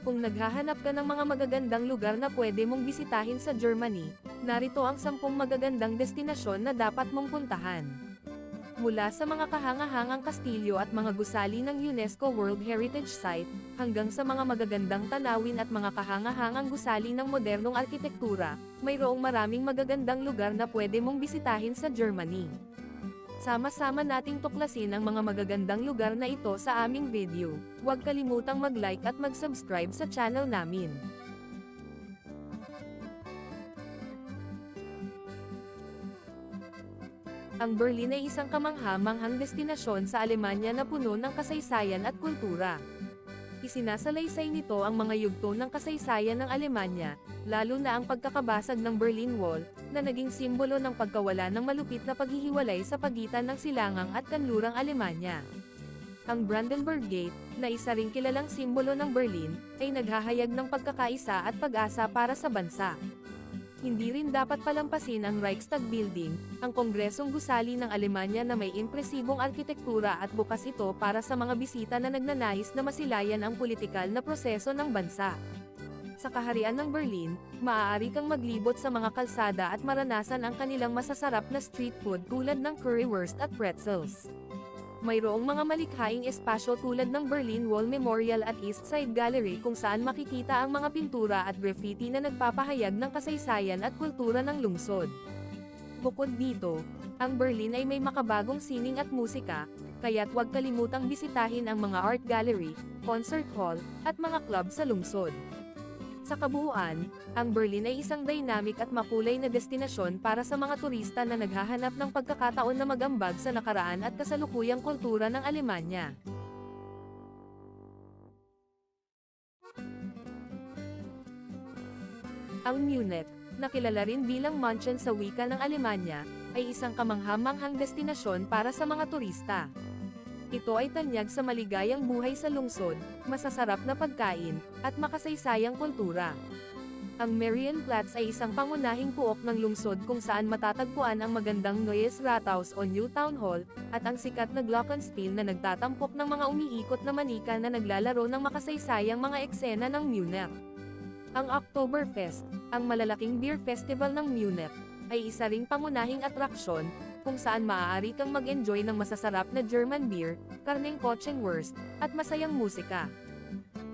Kung naghahanap ka ng mga magagandang lugar na pwede mong bisitahin sa Germany, narito ang 10 magagandang destinasyon na dapat mong puntahan. Mula sa mga kahangahangang kastilyo at mga gusali ng UNESCO World Heritage Site, hanggang sa mga magagandang tanawin at mga kahangahangang gusali ng modernong arkitektura, mayroong maraming magagandang lugar na pwede mong bisitahin sa Germany. Sama-sama nating tuklasin ang mga magagandang lugar na ito sa aming video. Huwag kalimutang mag-like at mag-subscribe sa channel namin. Ang Berlin ay isang kamangha-manghang destinasyon sa Alemanya na puno ng kasaysayan at kultura. Isinasalaysay nito ang mga yugto ng kasaysayan ng Alemanya, lalo na ang pagkakabasag ng Berlin Wall, na naging simbolo ng pagkawala ng malupit na paghihiwalay sa pagitan ng silangang at kanlurang Alemanya. Ang Brandenburg Gate, na isa ring kilalang simbolo ng Berlin, ay naghahayag ng pagkakaisa at pag-asa para sa bansa. Hindi rin dapat palampasin ang Reichstag Building, ang kongresong gusali ng Alemanya na may impresibong arkitektura at bukas ito para sa mga bisita na nagnanais na masilayan ang politikal na proseso ng bansa. Sa kaharian ng Berlin, maaari kang maglibot sa mga kalsada at maranasan ang kanilang masasarap na street food tulad ng currywurst at pretzels. Mayroong mga malikhaing espasyo tulad ng Berlin Wall Memorial at East Side Gallery kung saan makikita ang mga pintura at graffiti na nagpapahayag ng kasaysayan at kultura ng lungsod. Bukod dito, ang Berlin ay may makabagong sining at musika, kaya't huwag kalimutang bisitahin ang mga art gallery, concert hall, at mga club sa lungsod. Sa kabuuan, ang Berlin ay isang dynamic at makulay na destinasyon para sa mga turista na naghahanap ng pagkakataon na magambag sa nakaraan at kasalukuyang kultura ng Alemanya. Ang Munich, na kilala rin bilang München sa wika ng Alemanya, ay isang kamangha-manghang destinasyon para sa mga turista. Ito ay tanyag sa maligayang buhay sa lungsod, masasarap na pagkain, at makasaysayang kultura. Ang Marienplatz ay isang pangunahing puok ng lungsod kung saan matatagpuan ang magandang Neues Rathaus o New Town Hall, at ang sikat na Glockenspiel na nagtatampok ng mga umiikot na manika na naglalaro ng makasaysayang mga eksena ng Munich. Ang Oktoberfest, ang malalaking beer festival ng Munich, ay isa ring pangunahing atraksyon, kung saan maaari kang mag-enjoy ng masasarap na German beer, karneng Kotchenwurst, at masayang musika.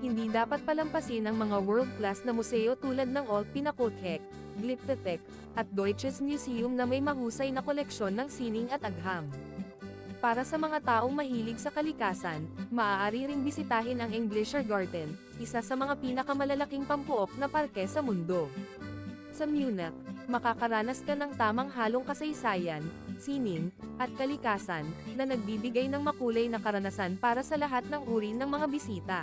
Hindi dapat palampasin ang mga world-class na museo tulad ng Alt Pinakothek, Glyptothek, at Deutsches Museum na may mahusay na koleksyon ng sining at agham. Para sa mga taong mahilig sa kalikasan, maaari ring bisitahin ang Englischer Garten, isa sa mga pinakamalalaking pampuok na parke sa mundo. Sa Munich, makakaranas ka ng tamang halong kasaysayan, sining, at kalikasan, na nagbibigay ng makulay na karanasan para sa lahat ng uri ng mga bisita.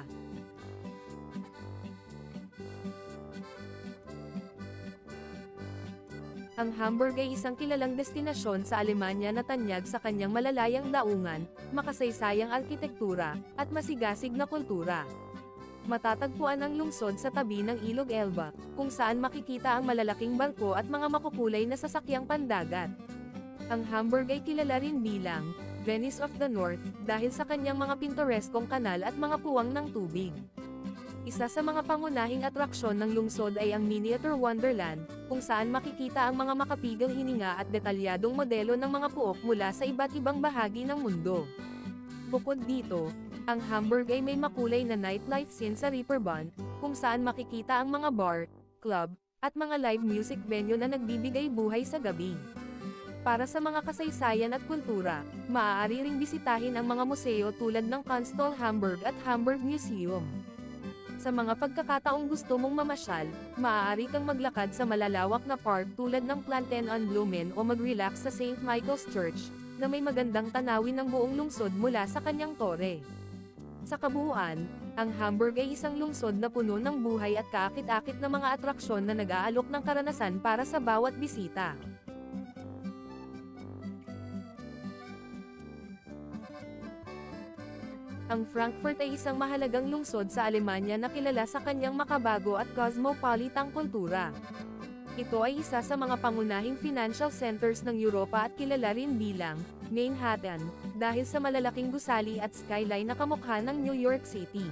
Ang Hamburg ay isang kilalang destinasyon sa Alemanya na tanyag sa kanyang malalayang daungan, makasaysayang arkitektura, at masigasig na kultura. Matatagpuan ang lungsod sa tabi ng Ilog Elba, kung saan makikita ang malalaking barko at mga makukulay na sasakyang pandagat. Ang Hamburg ay kilala rin bilang Venice of the North dahil sa kanyang mga pintoreskong kanal at mga puwang ng tubig. Isa sa mga pangunahing atraksyon ng lungsod ay ang Miniature Wonderland, kung saan makikita ang mga makapigang hininga at detalyadong modelo ng mga puok mula sa iba't ibang bahagi ng mundo. Bukod dito, ang Hamburg ay may makulay na nightlife scene sa Reeperbahn, kung saan makikita ang mga bar, club, at mga live music venue na nagbibigay buhay sa gabi. Para sa mga kasaysayan at kultura, maaari ring bisitahin ang mga museo tulad ng Kunsthal Hamburg at Hamburg Museum. Sa mga pagkakataong gusto mong mamasyal, maaari kang maglakad sa malalawak na park tulad ng Planten on Blumen o mag-relax sa St. Michael's Church, na may magandang tanawin ng buong lungsod mula sa kanyang tore. Sa kabuuan, ang Hamburg ay isang lungsod na puno ng buhay at kaakit-akit na mga atraksyon na nag-aalok ng karanasan para sa bawat bisita. Ang Frankfurt ay isang mahalagang lungsod sa Alemanya na kilala sa kanyang makabago at cosmopolitang kultura. Ito ay isa sa mga pangunahing financial centers ng Europa at kilala rin bilang Manhattan, dahil sa malalaking gusali at skyline na kamukha ng New York City.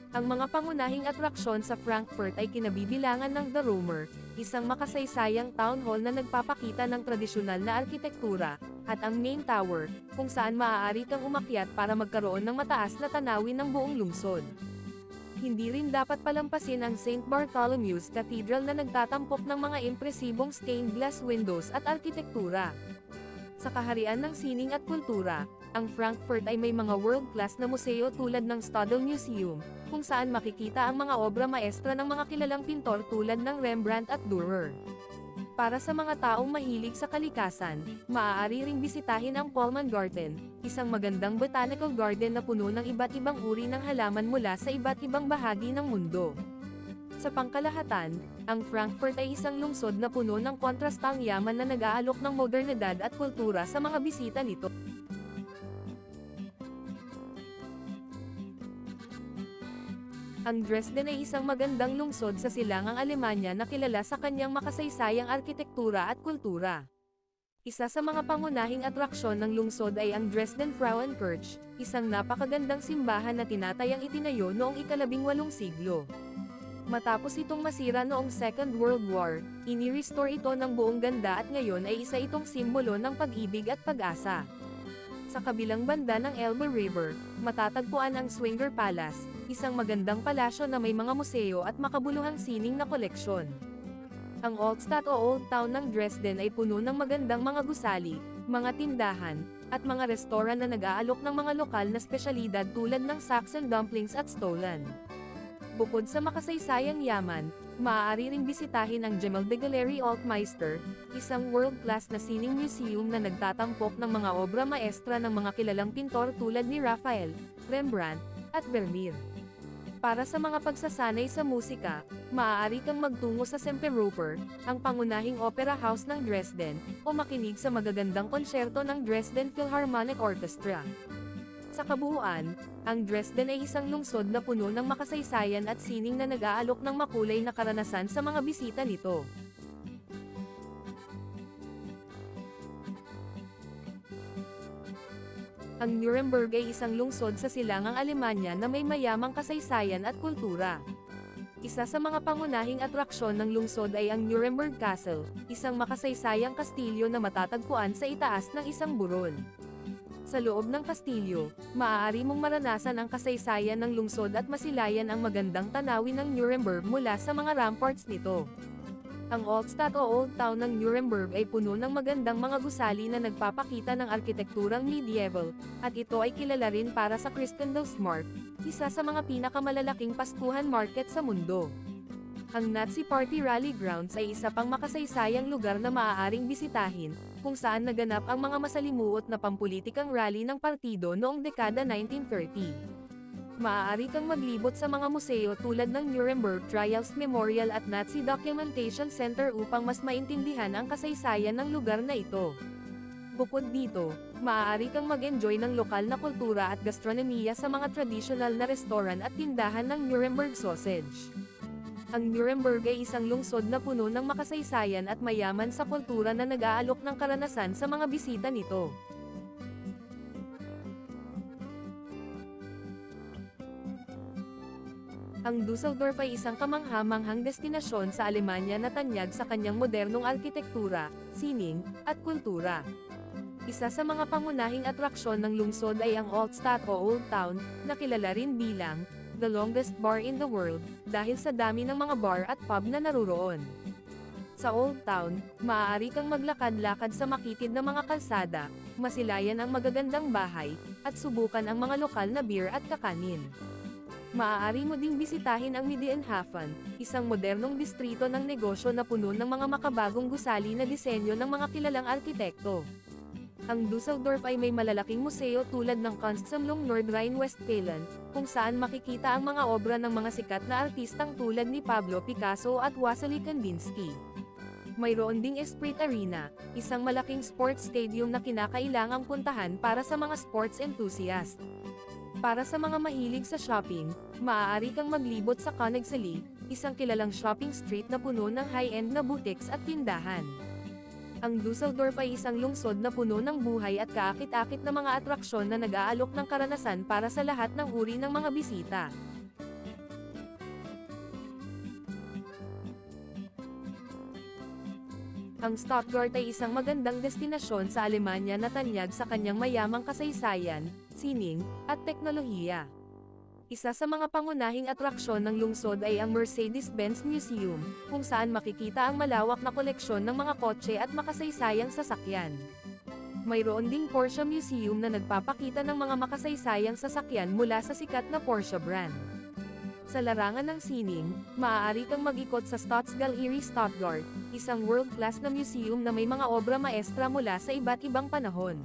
Ang mga pangunahing atraksyon sa Frankfurt ay kinabibilangan ng The Romer, isang makasaysayang town hall na nagpapakita ng tradisyonal na arkitektura, at ang Main Tower, kung saan maaari kang umakyat para magkaroon ng mataas na tanawin ng buong lungsod. Hindi rin dapat palampasin ang St. Bartholomew's Cathedral na nagtatampok ng mga impresibong stained glass windows at arkitektura. Sa kaharian ng sining at kultura, ang Frankfurt ay may mga world-class na museo tulad ng Stadel Museum, kung saan makikita ang mga obra maestra ng mga kilalang pintor tulad ng Rembrandt at Dürer. Para sa mga taong mahilig sa kalikasan, maaari ring bisitahin ang Pullman Garden, isang magandang botanical garden na puno ng iba't ibang uri ng halaman mula sa iba't ibang bahagi ng mundo. Sa pangkalahatan, ang Frankfurt ay isang lungsod na puno ng kontrastang yaman na nag-aalok ng modernidad at kultura sa mga bisita nito. Ang Dresden ay isang magandang lungsod sa silangang Alemanya na kilala sa kanyang makasaysayang arkitektura at kultura. Isa sa mga pangunahing atraksyon ng lungsod ay ang Dresden Frauenkirche, isang napakagandang simbahan na tinatayang itinayo noong ika-18 siglo. Matapos itong masira noong Second World War, ini-restore ito ng buong ganda at ngayon ay isa itong simbolo ng pag-ibig at pag-asa. Sa kabilang banda ng Elbe River, matatagpuan ang Zwinger Palace, isang magandang palasyo na may mga museo at makabuluhang sining na koleksyon. Ang Altstadt o Old Town ng Dresden ay puno ng magandang mga gusali, mga tindahan, at mga restoran na nag-aalok ng mga lokal na spesyalidad tulad ng Saxon dumplings at Stollen. Bukod sa makasaysayang yaman, maaari ring bisitahin ang Gemäldegalerie Altmeister, isang world-class na sining museum na nagtatampok ng mga obra maestra ng mga kilalang pintor tulad ni Raphael, Rembrandt, at Vermeer. Para sa mga pagsasanay sa musika, maaari kang magtungo sa Semperoper, ang pangunahing opera house ng Dresden, o makinig sa magagandang konsyerto ng Dresden Philharmonic Orchestra. Sa kabuuan, ang Dresden ay isang lungsod na puno ng makasaysayan at sining na nag-aalok ng makulay na karanasan sa mga bisita nito. Ang Nuremberg ay isang lungsod sa silangang Alemanya na may mayamang kasaysayan at kultura. Isa sa mga pangunahing atraksyon ng lungsod ay ang Nuremberg Castle, isang makasaysayang kastilyo na matatagpuan sa itaas ng isang burol. Sa loob ng kastilyo, maaari mong maranasan ang kasaysayan ng lungsod at masilayan ang magandang tanawin ng Nuremberg mula sa mga ramparts nito. Ang Altstadt o Old Town ng Nuremberg ay puno ng magandang mga gusali na nagpapakita ng arkitekturang medieval, at ito ay kilala rin para sa Christkindlesmarkt, isa sa mga pinakamalalaking Paskuhan market sa mundo. Ang Nazi Party Rally Grounds ay isa pang makasaysayang lugar na maaaring bisitahin, kung saan naganap ang mga masalimuot na pampulitikang rally ng partido noong dekada 1930. Maaari kang maglibot sa mga museo tulad ng Nuremberg Trials Memorial at Nazi Documentation Center upang mas maintindihan ang kasaysayan ng lugar na ito. Bukod dito, maaari kang mag-enjoy ng lokal na kultura at gastronomiya sa mga tradisyonal na restoran at tindahan ng Nuremberg sausage. Ang Nuremberg ay isang lungsod na puno ng makasaysayan at mayaman sa kultura na nag-aalok ng karanasan sa mga bisita nito. Ang Düsseldorf ay isang kamangha-manghang destinasyon sa Alemanya na tanyag sa kanyang modernong arkitektura, sining, at kultura. Isa sa mga pangunahing atraksyon ng lungsod ay ang Altstadt o Old Town, na kilala rin bilang the longest bar in the world, dahil sa dami ng mga bar at pub na naruroon. Sa Old Town, maaari kang maglakad-lakad sa makitid na mga kalsada, masilayan ang magagandang bahay, at subukan ang mga lokal na beer at kakanin. Maaari mo ding bisitahin ang Medienhafen, isang modernong distrito ng negosyo na puno ng mga makabagong gusali na disenyo ng mga kilalang arkitekto. Ang Düsseldorf ay may malalaking museo tulad ng Kunstsammlung Nordrhein-Westfalen, kung saan makikita ang mga obra ng mga sikat na artistang tulad ni Pablo Picasso at Wassily Kandinsky. Mayroon ding Esprit Arena, isang malaking sports stadium na kinakailangang puntahan para sa mga sports enthusiast. Para sa mga mahilig sa shopping, maaari kang maglibot sa Königsallee, isang kilalang shopping street na puno ng high-end na boutiques at tindahan. Ang Düsseldorf ay isang lungsod na puno ng buhay at kaakit-akit na mga atraksyon na nag-aalok ng karanasan para sa lahat ng uri ng mga bisita. Ang Stuttgart ay isang magandang destinasyon sa Alemanya na tanyag sa kanyang mayamang kasaysayan, sining, at teknolohiya. Isa sa mga pangunahing atraksyon ng lungsod ay ang Mercedes-Benz Museum, kung saan makikita ang malawak na koleksyon ng mga kotse at makasaysayang sasakyan. Mayroon ding Porsche Museum na nagpapakita ng mga makasaysayang sasakyan mula sa sikat na Porsche brand. Sa larangan ng sining, maaari kang mag-ikot sa Staatsgalerie Stuttgart, isang world-class na museum na may mga obra maestra mula sa iba't ibang panahon.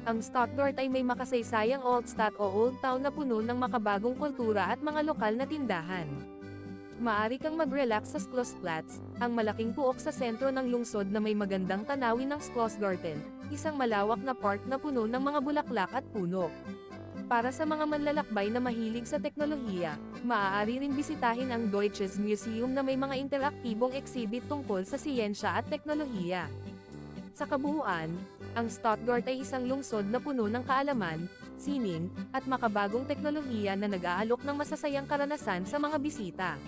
Ang Stuttgart ay may makasaysayang Altstadt o Old Town na puno ng makabagong kultura at mga lokal na tindahan. Maaari kang mag-relax sa Schlossplatz, ang malaking puok sa sentro ng lungsod na may magandang tanawin ng Schlossgarten, isang malawak na park na puno ng mga bulaklak at puno. Para sa mga manlalakbay na mahilig sa teknolohiya, maaari rin bisitahin ang Deutsches Museum na may mga interaktibong exhibit tungkol sa siyensya at teknolohiya. Sa kabuuan, ang Stuttgart ay isang lungsod na puno ng kaalaman, sining, at makabagong teknolohiya na nag-aalok ng masasayang karanasan sa mga bisita.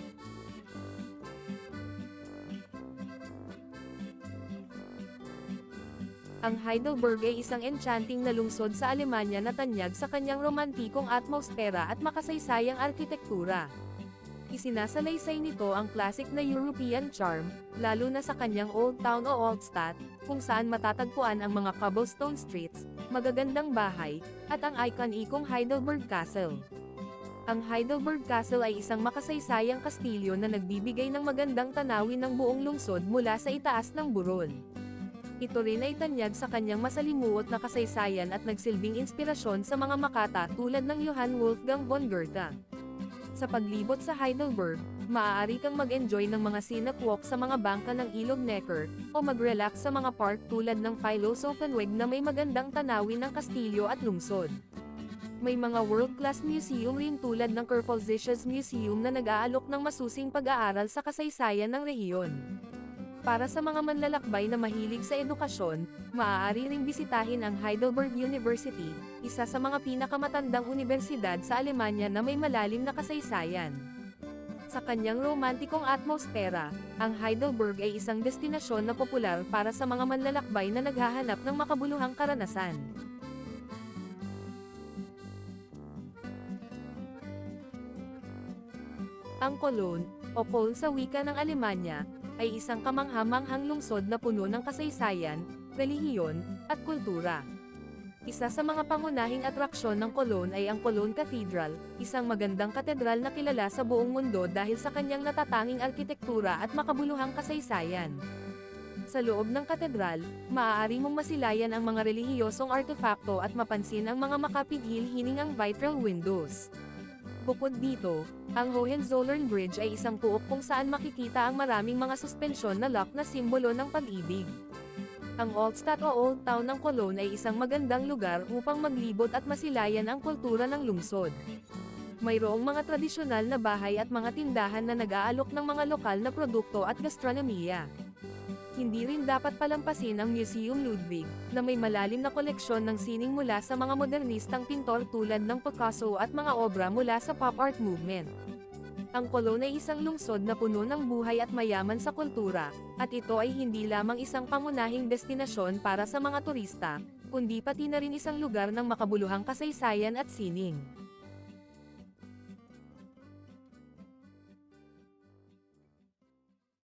Ang Heidelberg ay isang enchanting na lungsod sa Alemanya na tanyag sa kanyang romantikong atmosfera at makasaysayang arkitektura. Isinasalaysay nito ang classic na European charm, lalo na sa kanyang Old Town o Altstadt, kung saan matatagpuan ang mga cobblestone streets, magagandang bahay, at ang icon-ikong Heidelberg Castle. Ang Heidelberg Castle ay isang makasaysayang kastilyo na nagbibigay ng magandang tanawin ng buong lungsod mula sa itaas ng burol. Ito rin ay tanyag sa kanyang masalimuot na kasaysayan at nagsilbing inspirasyon sa mga makata tulad ng Johann Wolfgang von Goethe. Sa paglibot sa Heidelberg, maaari kang mag-enjoy ng mga scenic walk sa mga bangka ng Ilog Neckar, o mag-relax sa mga park tulad ng Philosophenweg na may magandang tanawin ng kastilyo at lungsod. May mga world-class museum rin tulad ng Kurfürstliches Museum na nag-aalok ng masusing pag-aaral sa kasaysayan ng rehiyon. Para sa mga manlalakbay na mahilig sa edukasyon, maaari ring bisitahin ang Heidelberg University, isa sa mga pinakamatandang unibersidad sa Alemanya na may malalim na kasaysayan. Sa kanyang romantikong atmosfera, ang Heidelberg ay isang destinasyon na popular para sa mga manlalakbay na naghahanap ng makabuluhang karanasan. Ang Cologne, o Köln sa wika ng Alemanya, ay isang kamangha-manghang lungsod na puno ng kasaysayan, relihiyon, at kultura. Isa sa mga pangunahing atraksyon ng Cologne ay ang Cologne Cathedral, isang magandang katedral na kilala sa buong mundo dahil sa kanyang natatanging arkitektura at makabuluhang kasaysayan. Sa loob ng katedral, maaari mong masilayan ang mga relihiyosong artefakto at mapansin ang mga makapigil-hiningang vitral windows. Bukod dito, ang Hohenzollern Bridge ay isang puok kung saan makikita ang maraming mga suspensyon na lock na simbolo ng pag-ibig. Ang Altstadt o Old Town ng Cologne ay isang magandang lugar upang maglibot at masilayan ang kultura ng lungsod. Mayroong mga tradisyonal na bahay at mga tindahan na nag-aalok ng mga lokal na produkto at gastronomiya. Hindi rin dapat palampasin ang Museum Ludwig, na may malalim na koleksyon ng sining mula sa mga modernistang pintor tulad ng Picasso at mga obra mula sa pop art movement. Ang Cologne ay isang lungsod na puno ng buhay at mayaman sa kultura, at ito ay hindi lamang isang pangunahing destinasyon para sa mga turista, kundi pati na rin isang lugar ng makabuluhang kasaysayan at sining.